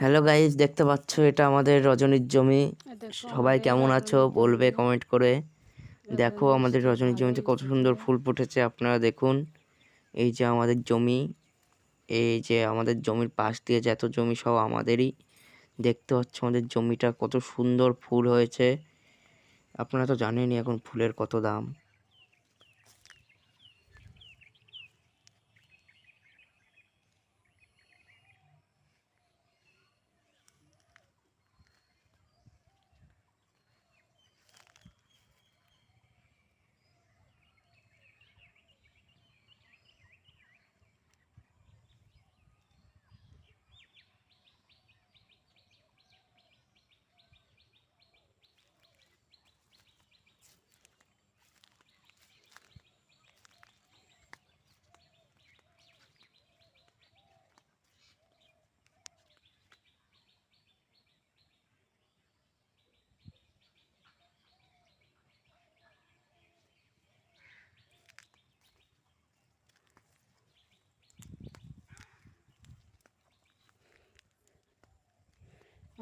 Hello guys, দেখতে পাচ্ছ এটা আমাদের রজনীর জমি। দেখো সবাই আমাদের কেমন আছো রজনীর বলবে জমি। কমেন্ট করে। দেখো রজনী আমাদের মিষ্টি রজনীর জমিতে ভালোই কত উঠেছে। সুন্দর ফুল ফুটেছে, আপনারা দেখুন। এই যে আমাদের জমি, এই যে আমাদের জমির পাশ দিয়ে যত জমি সব আমাদেরই। দেখতে পাচ্ছ আমাদের জমিটা কত সুন্দর ফুল হয়েছে। আপনারা তো জানেনই এখন ফুলের কত দাম।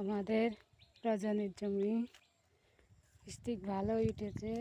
আমাদের রজনীর জমি মিষ্টি ভালোই উঠেছে।